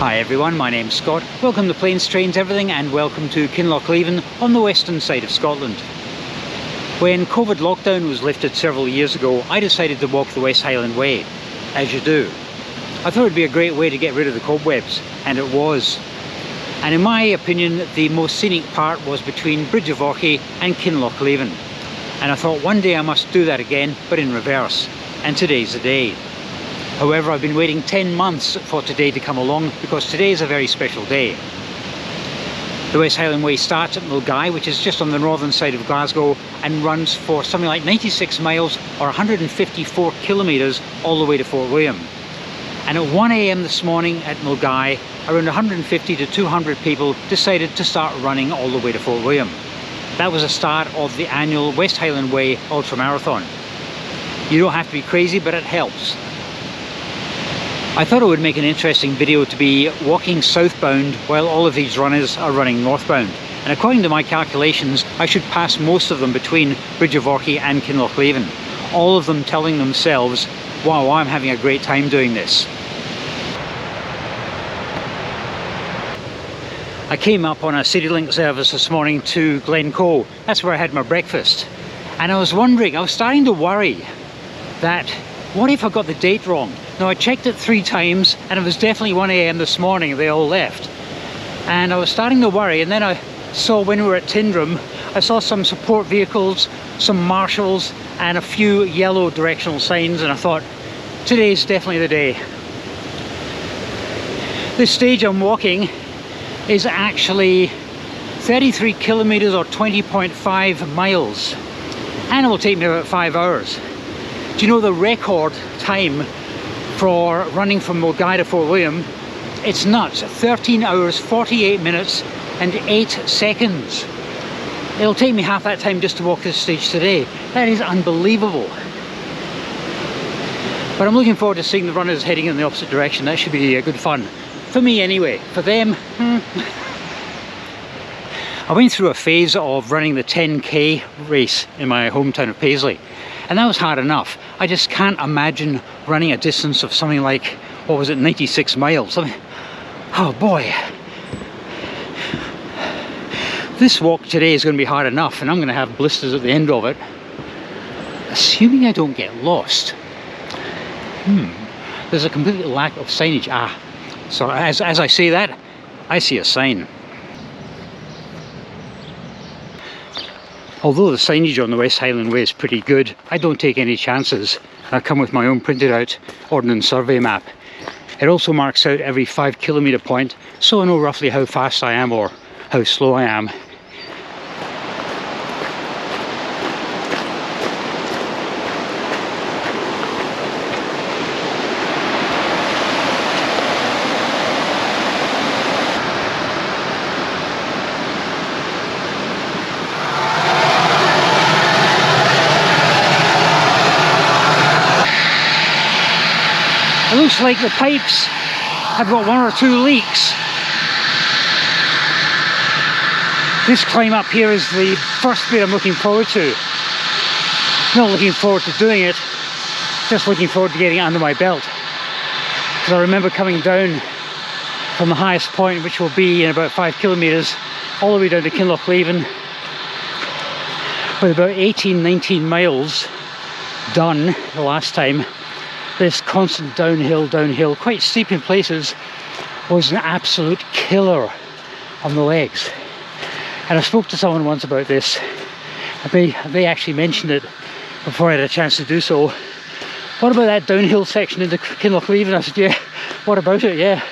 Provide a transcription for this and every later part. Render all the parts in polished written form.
Hi everyone, my name's Scott. Welcome to Planes, Trains, Everything, and welcome to Kinlochleven on the western side of Scotland. When COVID lockdown was lifted several years ago, I decided to walk the West Highland Way, as you do. I thought it would be a great way to get rid of the cobwebs, and it was. And in my opinion, the most scenic part was between Bridge of Orchy and Kinlochleven. And I thought one day I must do that again, but in reverse. And today's the day. However, I've been waiting 10 months for today to come along because today is a very special day. The West Highland Way starts at Milngavie, which is just on the northern side of Glasgow, and runs for something like 96 miles or 154 kilometres all the way to Fort William. And at 1 AM this morning at Milngavie, around 150 to 200 people decided to start running all the way to Fort William. That was the start of the annual West Highland Way Ultramarathon. You don't have to be crazy, but it helps. I thought it would make an interesting video to be walking southbound while all of these runners are running northbound. And according to my calculations, I should pass most of them between Bridge of Orchy and Kinlochleven. All of them telling themselves, wow, I'm having a great time doing this. I came up on a CityLink service this morning to Glencoe. That's where I had my breakfast. And I was wondering, I was starting to worry that what if I got the date wrong? Now I checked it 3 times and it was definitely 1 AM this morning, they all left. And I was starting to worry, and then I saw when we were at Tindrum, I saw some support vehicles, some marshals and a few yellow directional signs, and I thought, today's definitely the day. This stage I'm walking is actually 33 kilometres or 20.5 miles, and it will take me about 5 hours. Do you know the record time for running from Milngavie to Fort William? It's nuts. 13 hours, 48 minutes and 8 seconds. It'll take me half that time just to walk this stage today. That is unbelievable. But I'm looking forward to seeing the runners heading in the opposite direction. That should be good fun. For me anyway. For them, I went through a phase of running the 10k race in my hometown of Paisley. And that was hard enough. I just can't imagine running a distance of something like, what was it, 96 miles. I mean, oh boy. This walk today is going to be hard enough, and I'm going to have blisters at the end of it. Assuming I don't get lost. There's a complete lack of signage. So as I say that, I see a sign. Although the signage on the West Highland Way is pretty good, I don't take any chances. I come with my own printed out Ordnance Survey map. It also marks out every 5 kilometre point, so I know roughly how fast I am or how slow I am. It looks like the pipes have got 1 or 2 leaks. This climb up here is the first bit I'm looking forward to. Not looking forward to doing it, just looking forward to getting it under my belt. Because I remember coming down from the highest point, which will be in about 5 kilometres, all the way down to Kinlochleven, with about 18-19 miles done the last time. This constant downhill, quite steep in places, was an absolute killer on the legs. And I spoke to someone once about this. They actually mentioned it before I had a chance to do so. What about that downhill section into Kinlochleven? I said, yeah, what about it? Yeah.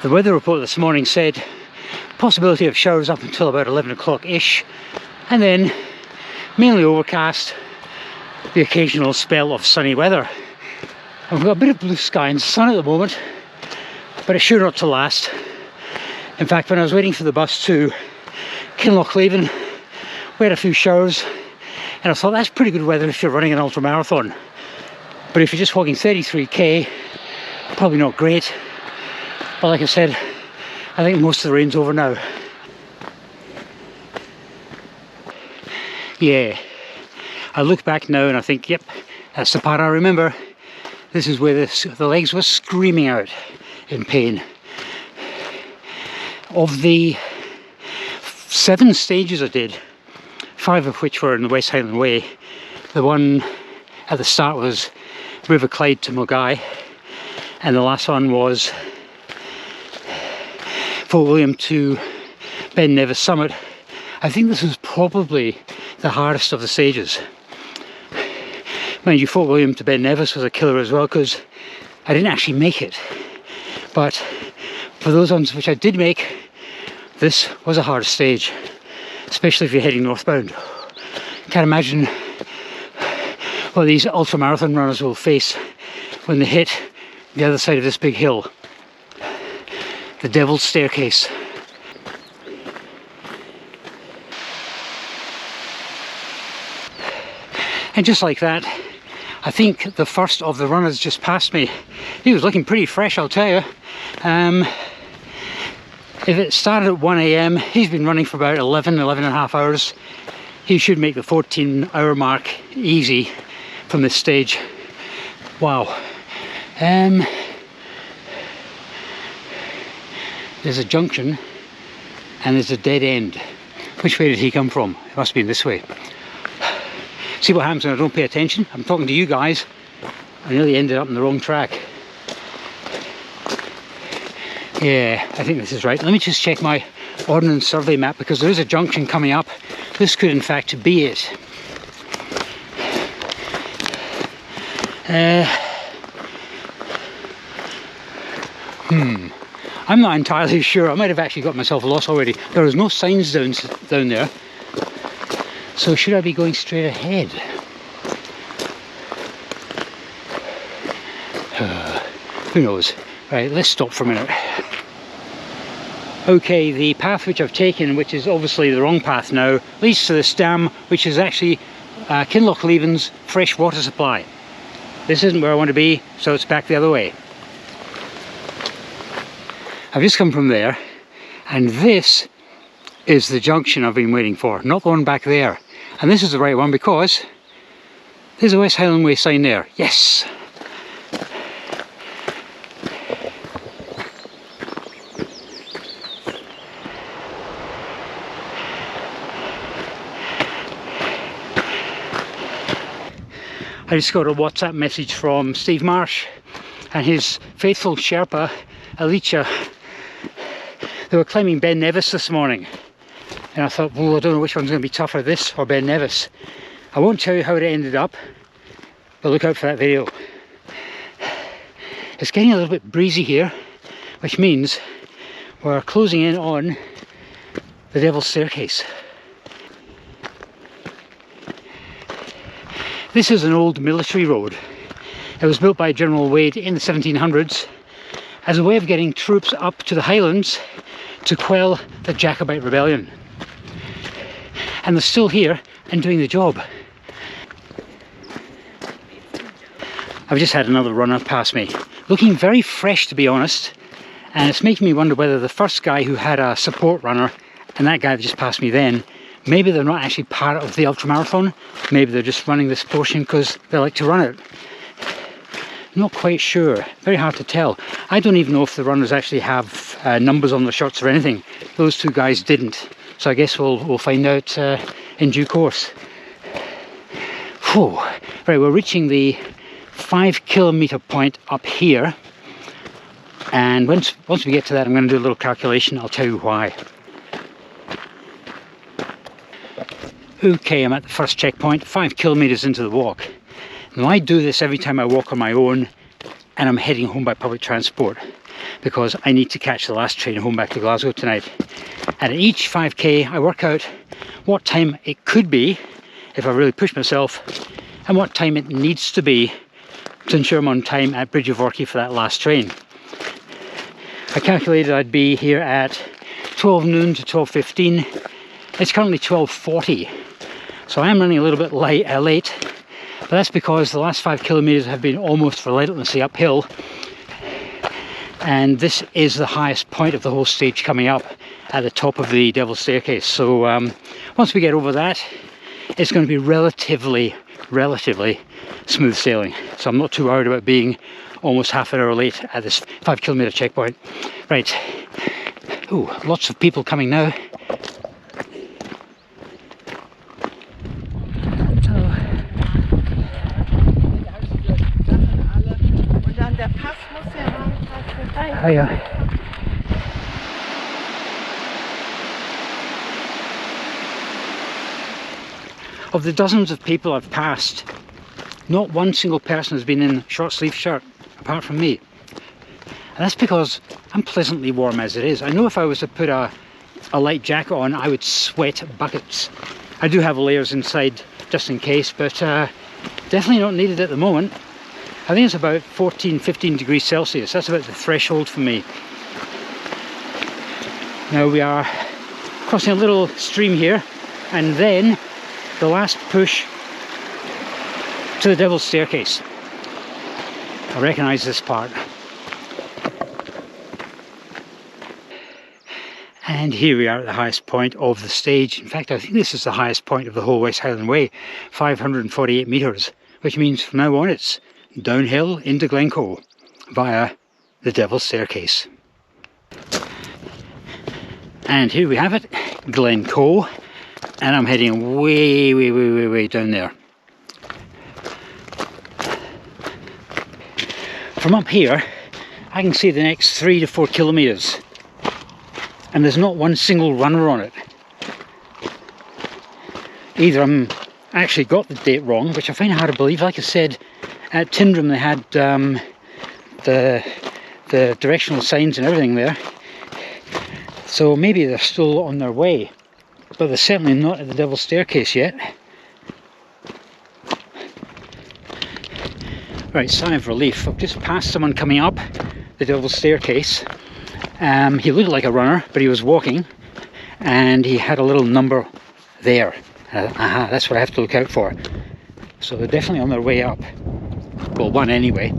The weather report this morning said possibility of showers up until about 11 o'clock-ish, and then mainly overcast, the occasional spell of sunny weather. I've got a bit of blue sky and sun at the moment, but it's sure not to last. In fact, when I was waiting for the bus to Kinlochleven, we had a few showers, and I thought that's pretty good weather if you're running an ultramarathon. But if you're just walking 33k, probably not great. But like I said, I think most of the rain's over now. Yeah, I look back now and I think, yep, that's the part I remember. This is where the legs were screaming out in pain. Of the 7 stages I did, 5 of which were in the West Highland Way, the one at the start was River Clyde to Milngavie, and the last one was Fort William to Ben Nevis Summit. I think this was probably the hardest of the stages. Mind you, Fort William to Ben Nevis was a killer as well, because I didn't actually make it. But for those ones which I did make, this was a hard stage, especially if you're heading northbound. Can't imagine what these ultramarathon runners will face when they hit the other side of this big hill. The Devil's Staircase. And just like that, I think the first of the runners just passed me. He was looking pretty fresh, I'll tell you. If it started at 1 AM, he's been running for about 11 and a half hours. He should make the 14-hour mark easy from this stage. Wow. There's a junction and there's a dead end. Which way did he come from? It must have been this way. See what happens when I don't pay attention? I'm talking to you guys. I nearly ended up on the wrong track. Yeah, I think this is right. Let me just check my Ordnance Survey map, because there is a junction coming up. This could in fact be it. I'm not entirely sure. I might have actually got myself lost already. There is no signs down there. So should I be going straight ahead? Who knows? Right, let's stop for a minute. Okay, the path which I've taken, which is obviously the wrong path now, leads to this dam, which is actually Kinlochleven's fresh water supply. This isn't where I want to be, so it's back the other way. I've just come from there, and this is the junction I've been waiting for, not the one back there. And this is the right one because there's a West Highland Way sign there. Yes! I just got a WhatsApp message from Steve Marsh and his faithful Sherpa, Alicia. They were climbing Ben Nevis this morning. And I thought, well, I don't know which one's going to be tougher, this or Ben Nevis. I won't tell you how it ended up, but look out for that video. It's getting a little bit breezy here, which means we're closing in on the Devil's Staircase. This is an old military road. It was built by General Wade in the 1700s as a way of getting troops up to the Highlands to quell the Jacobite rebellion. And they're still here and doing the job. I've just had another runner pass me, looking very fresh to be honest, and it's making me wonder whether the first guy who had a support runner and that guy that just passed me then, maybe they're not actually part of the ultramarathon, maybe they're just running this portion because they like to run it. Not quite sure, very hard to tell. I don't even know if the runners actually have numbers on their shirts or anything. Those two guys didn't, so I guess we'll find out in due course. Whew. Right, we're reaching the 5 kilometre point up here, and once we get to that I'm going to do a little calculation. I'll tell you why. Okay, I'm at the first checkpoint, 5 kilometres into the walk. Now I do this every time I walk on my own and I'm heading home by public transport, because I need to catch the last train home back to Glasgow tonight. And at each 5k I work out what time it could be if I really push myself, and what time it needs to be to ensure I'm on time at Bridge of Orchy for that last train. I calculated I'd be here at 12 noon to 12:15. It's currently 12:40, so I am running a little bit late, but that's because the last 5 kilometres have been almost relentlessly uphill, and this is the highest point of the whole stage coming up at the top of the Devil's Staircase. So once we get over that, it's going to be relatively smooth sailing. So I'm not too worried about being almost half an hour late at this 5 kilometre checkpoint. Right, ooh, lots of people coming now. Hiya. Of the dozens of people I've passed, not one single person has been in short sleeve shirt apart from me. And that's because I'm pleasantly warm as it is. I know if I was to put a light jacket on, I would sweat buckets. I do have layers inside just in case, but definitely not needed at the moment. I think it's about 14-15 degrees Celsius. That's about the threshold for me. Now we are crossing a little stream here, and then the last push to the Devil's Staircase. I recognise this part. And here we are at the highest point of the stage. In fact, I think this is the highest point of the whole West Highland Way, 548 metres, which means from now on it's downhill into Glencoe via the Devil's Staircase. And here we have it, Glencoe, and I'm heading way down there. From up here, I can see the next 3 to 4 kilometres, and there's not one single runner on it. Either I'm actually got the date wrong, which I find hard to believe. Like I said, at Tyndrum they had the directional signs and everything there, so maybe they're still on their way, but they're certainly not at the Devil's Staircase yet. Right, sigh of relief. I've just passed someone coming up the Devil's Staircase. He looked like a runner, but he was walking, and he had a little number there. Aha, that's what I have to look out for. So they're definitely on their way up. Well, one anyway.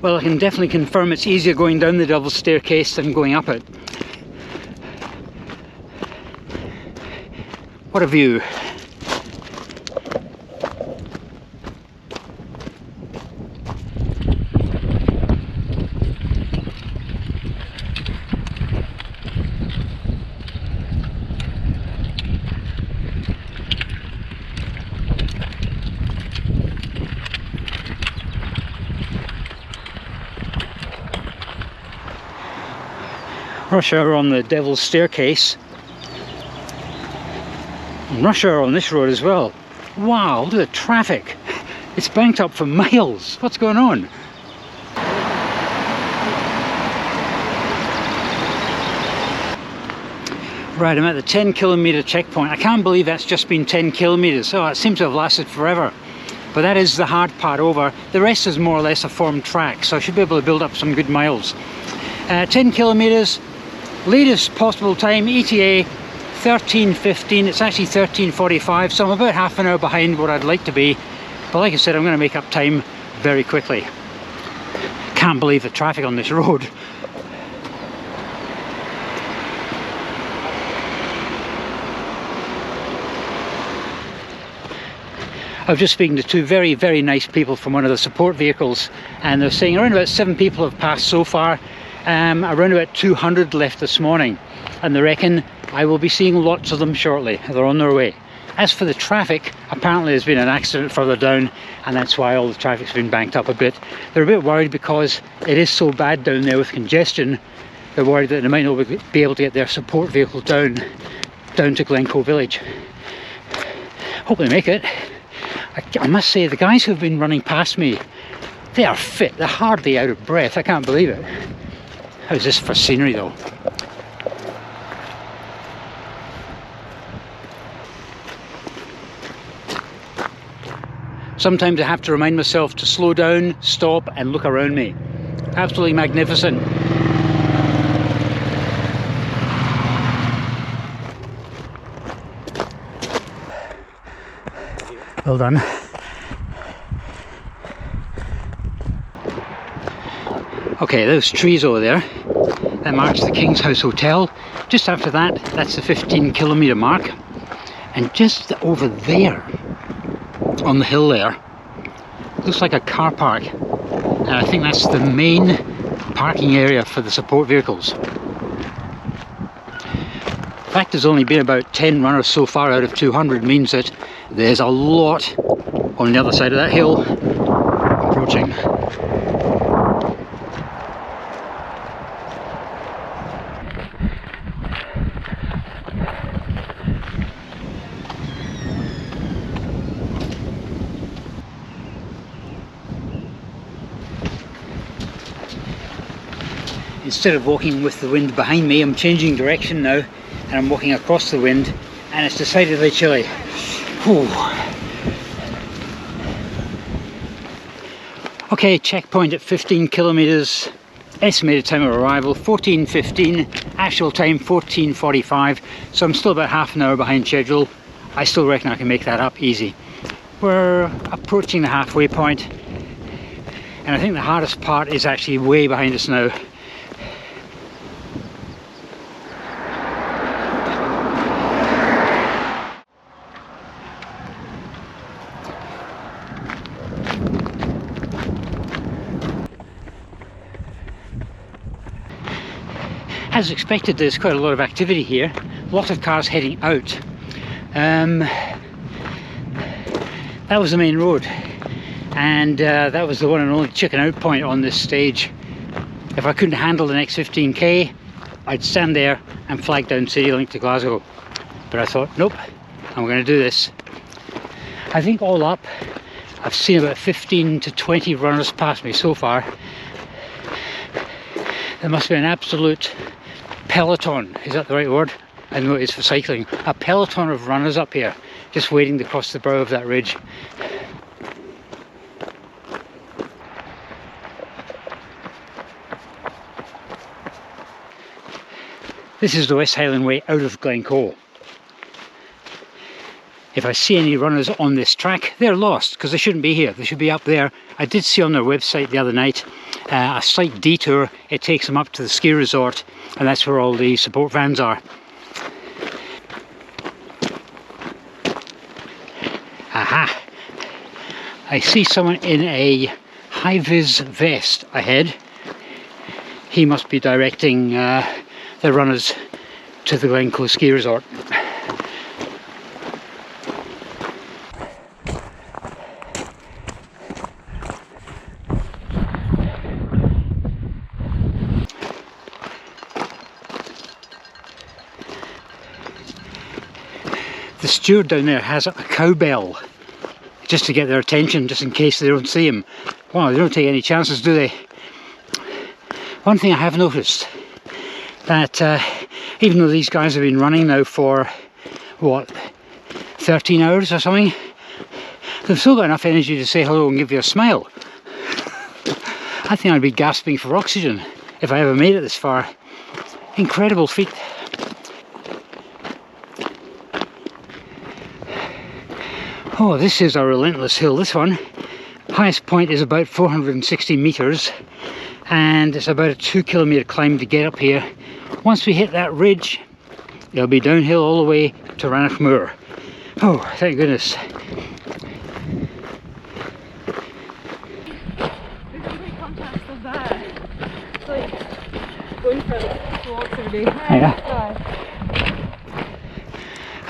Well, I can definitely confirm it's easier going down the Devil's Staircase than going up it. What a view. Rush hour on the Devil's Staircase, and rush hour on this road as well. Wow, look at the traffic. It's banked up for miles. What's going on? Right, I'm at the 10 kilometre checkpoint. I can't believe that's just been 10 kilometres. Oh, it seems to have lasted forever. But that is the hard part over. The rest is more or less a formed track, so I should be able to build up some good miles. 10 kilometres. Latest possible time, ETA 13:15. It's actually 13:45, so I'm about half an hour behind what I'd like to be. But like I said, I'm going to make up time very quickly. Can't believe the traffic on this road. I was just speaking to two very nice people from one of the support vehicles, and they're saying around about 7 people have passed so far. Around about 200 left this morning, and they reckon I will be seeing lots of them shortly. They're on their way. As for the traffic, apparently there's been an accident further down, and that's why all the traffic's been banked up a bit. They're a bit worried because it is so bad down there with congestion. They're worried that they might not be able to get their support vehicle down to Glencoe village. Hope they make it. I must say, the guys who've been running past me, they are fit. They're hardly out of breath. I can't believe it. How's this for scenery though? Sometimes I have to remind myself to slow down, stop and look around me. Absolutely magnificent. Well done. Okay, those trees over there, that marks the Kinghouse Hotel. Just after that, that's the 15-kilometre mark. And just over there, on the hill there, looks like a car park. And I think that's the main parking area for the support vehicles. The fact there's only been about 10 runners so far out of 200 means that there's a lot on the other side of that hill approaching. Instead of walking with the wind behind me, I'm changing direction now and I'm walking across the wind, and it's decidedly chilly. Whew. Okay, checkpoint at 15 kilometres, estimated time of arrival 14:15, actual time 14:45, so I'm still about half an hour behind schedule. I still reckon I can make that up easy. We're approaching the halfway point, and I think the hardest part is actually way behind us now. As expected, there's quite a lot of activity here, a lot of cars heading out. That was the main road, and that was the one and only chicken out point on this stage. If I couldn't handle the next 15k, I'd stand there and flag down City Link to Glasgow. But I thought, nope, I'm going to do this. I think all up, I've seen about 15 to 20 runners pass me so far. There must be an absolute peloton, is that the right word? I know it is for cycling. A peloton of runners up here, just waiting to cross the brow of that ridge. This is the West Highland Way out of Glencoe. If I see any runners on this track, they're lost, because they shouldn't be here. They should be up there. I did see on their website the other night a slight detour. It takes them up to the ski resort, and that's where all the support vans are. Aha! I see someone in a high-vis vest ahead. He must be directing the runners to the Glencoe Ski Resort. The steward down there has a cowbell just to get their attention, just in case they don't see him. Wow, they don't take any chances, do they? One thing I have noticed, that even though these guys have been running now for, what, 13 hours or something, they've still got enough energy to say hello and give you a smile. I think I'd be gasping for oxygen if I ever made it this far. Incredible feat. Oh, this is a relentless hill, this one. Highest point is about 460 metres, and it's about a 2-kilometre climb to get up here. Once we hit that ridge, it'll be downhill all the way to Rannoch Moor. Oh, thank goodness. Yeah.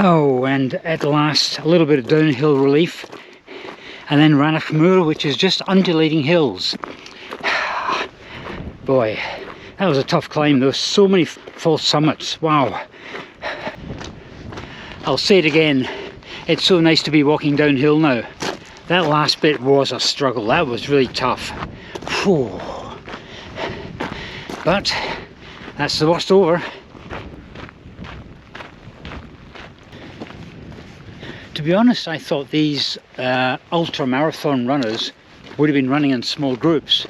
Oh, and at last, a little bit of downhill relief, and then Rannoch Moor, which is just undulating hills. Boy, that was a tough climb. There were so many false summits. Wow. I'll say it again, it's so nice to be walking downhill now. That last bit was a struggle. That was really tough. Whew. But that's the worst over. To be honest, I thought these ultra-marathon runners would have been running in small groups,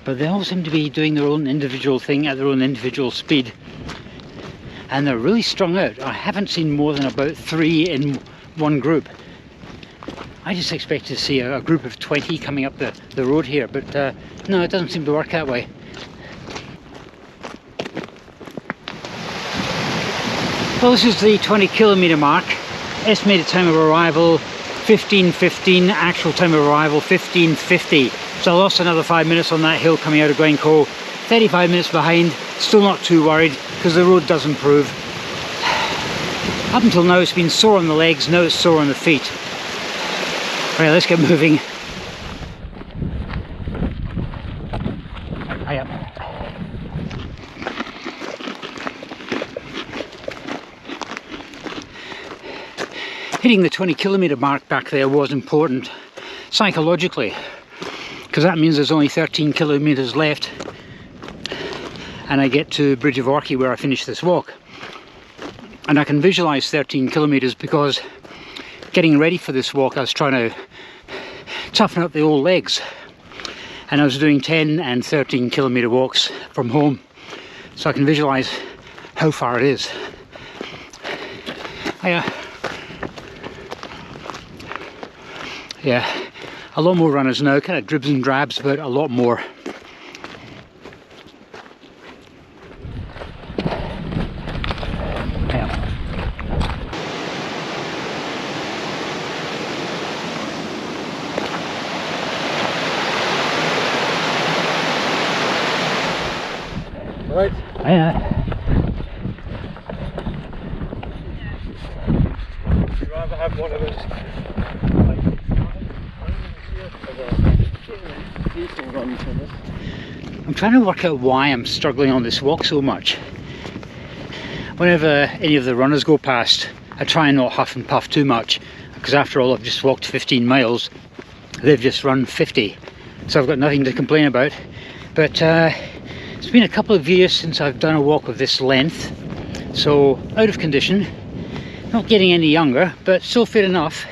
but they all seem to be doing their own individual thing at their own individual speed, and they're really strung out. I haven't seen more than about 3 in one group. I just expected to see a group of 20 coming up the road here, but no, it doesn't seem to work that way. Well, this is the 20 kilometre mark. Estimated time of arrival 15:15, actual time of arrival 15:50. So I lost another 5 minutes on that hill coming out of Glencoe. 35 minutes behind, still not too worried because the road does improve. Up until now it's been sore on the legs, now it's sore on the feet. Right, let's get moving. Hiya. Hitting the 20 kilometre mark back there was important psychologically, because that means there's only 13 kilometres left and I get to Bridge of Orchy where I finish this walk. And I can visualise 13 kilometres because getting ready for this walk I was trying to toughen up the old legs, and I was doing 10 and 13 kilometre walks from home, so I can visualise how far it is. Yeah, a lot more runners now, kind of dribs and drabs, but a lot more. Right. You'd rather have one of us. I'm trying to work out why I'm struggling on this walk so much. Whenever any of the runners go past, I try and not huff and puff too much, because after all I've just walked 15 miles, they've just run 50, so I've got nothing to complain about. But it's been a couple of years since I've done a walk of this length, so out of condition, not getting any younger, but still fit enough.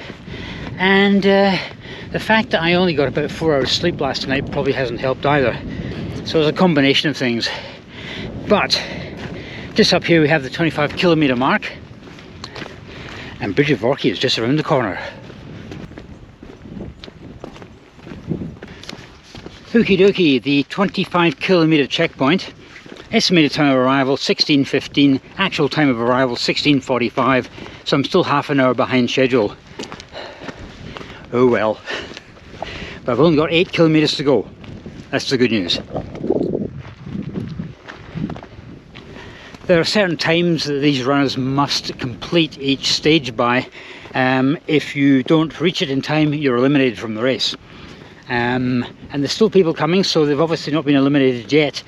And the fact that I only got about 4 hours sleep last night probably hasn't helped either. So it's a combination of things. But just up here we have the 25 kilometre mark, and Bridge of Orchy is just around the corner. Okie dokie, the 25 kilometre checkpoint. Estimated time of arrival 16:15, actual time of arrival 16:45, so I'm still half an hour behind schedule. Oh well. But I've only got 8 kilometres to go. That's the good news. There are certain times that these runners must complete each stage by. If you don't reach it in time, you're eliminated from the race. And there's still people coming, so they've obviously not been eliminated yet,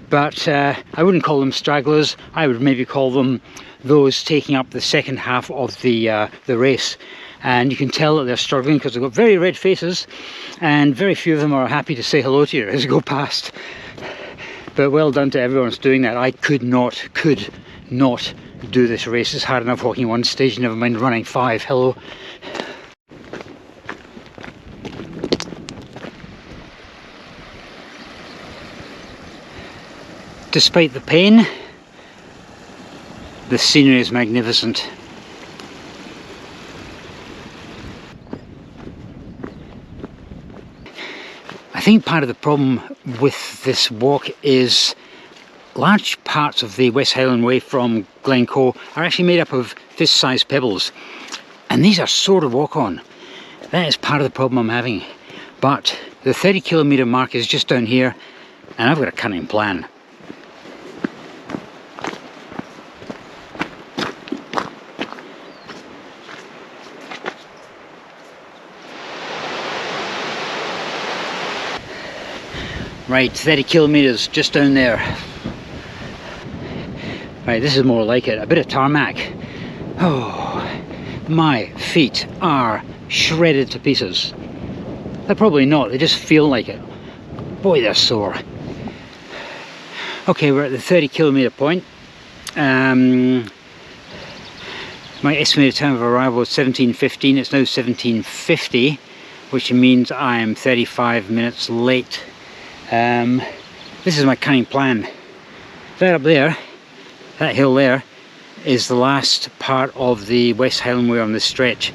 but I wouldn't call them stragglers. I would maybe call them those taking up the second half of the race. And you can tell that they're struggling because they've got very red faces, and very few of them are happy to say hello to you as you go past. But well done to everyone that's doing that. I could not do this race. It's hard enough walking one stage, never mind running 5. Hello. Despite the pain, the scenery is magnificent. I think part of the problem with this walk is large parts of the West Highland Way from Glencoe are actually made up of fist-sized pebbles, and these are sore to walk on. That is part of the problem I'm having. But the 30 kilometre mark is just down here, and I've got a cunning plan. Right, 30 kilometres just down there. Right, this is more like it. A bit of tarmac. Oh, my feet are shredded to pieces. They're probably not, they just feel like it. Boy, they're sore. Okay, we're at the 30 kilometre point. My estimated time of arrival was 17:15. It's now 17:50, which means I am 35 minutes late. This is my cunning plan. That up there, that hill there, is the last part of the West Highland Way on this stretch.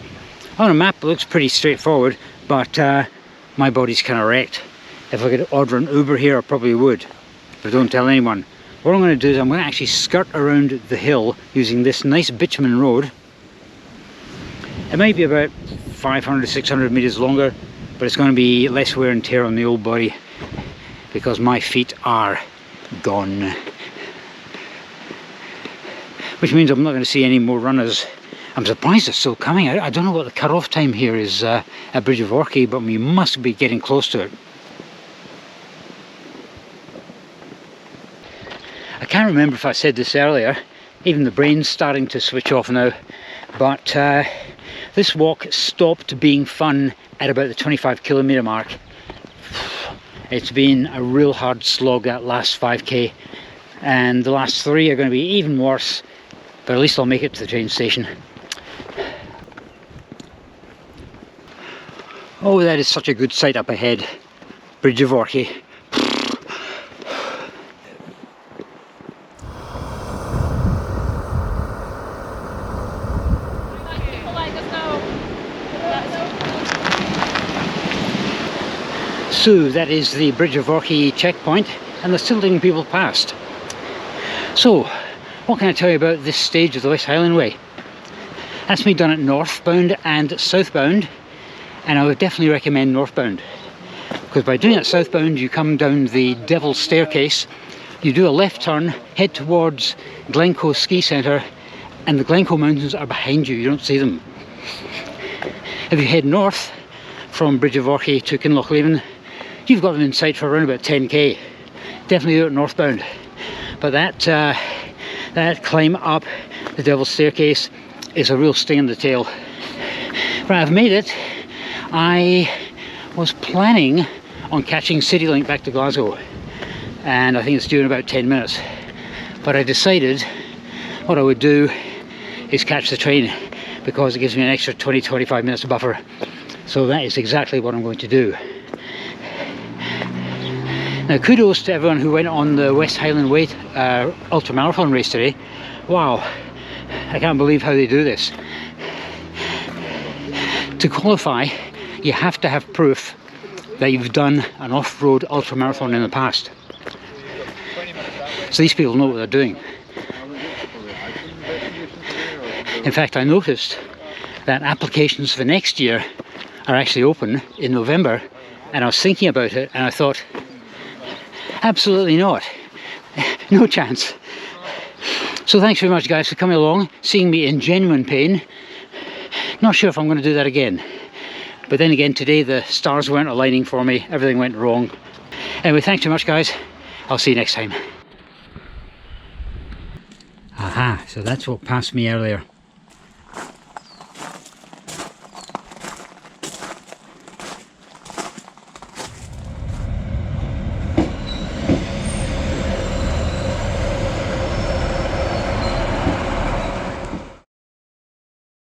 On a map it looks pretty straightforward, but my body's kind of wrecked. If I could order an Uber here I probably would, but don't tell anyone. what I'm going to do is I'm going to actually skirt around the hill using this nice bitumen road. It might be about 500 to 600 meters longer, but it's going to be less wear and tear on the old body because my feet are gone. Which means I'm not going to see any more runners. I'm surprised they're still coming. I don't know what the cut-off time here is at Bridge of Orchy, but we must be getting close to it. I can't remember if I said this earlier, even the brain's starting to switch off now, but this walk stopped being fun at about the 25 kilometre mark. It's been a real hard slog, that last 5k, and the last 3 are going to be even worse, but at least I'll make it to the train station. Oh, that is such a good sight up ahead. Bridge of Orchy. So that is the Bridge of Orchy checkpoint, and they're still taking people past. So, what can I tell you about this stage of the West Highland Way? That's me done it northbound and southbound, and I would definitely recommend northbound, because by doing it southbound you come down the Devil's Staircase, you do a left turn, head towards Glencoe Ski Centre, and the Glencoe Mountains are behind you, you don't see them. If you head north from Bridge of Orchy to Kinlochleven, you've got them in sight for around about 10k. Definitely do it northbound. But that climb up the Devil's Staircase is a real sting in the tail. But I've made it. I was planning on catching CityLink back to Glasgow, and I think it's due in about 10 minutes. But I decided what I would do is catch the train, because it gives me an extra 20-25 minutes buffer. So that is exactly what I'm going to do. Now, kudos to everyone who went on the West Highland Way Ultramarathon race today. Wow, I can't believe how they do this. To qualify, you have to have proof that you've done an off-road ultramarathon in the past. So these people know what they're doing. In fact, I noticed that applications for next year are actually open in November, and I was thinking about it and I thought, absolutely not. No chance. So thanks very much, guys, for coming along, seeing me in genuine pain. Not sure if I'm going to do that again. But then again, today the stars weren't aligning for me, everything went wrong. Anyway, thanks very much, guys. I'll see you next time. Aha, so that's what passed me earlier.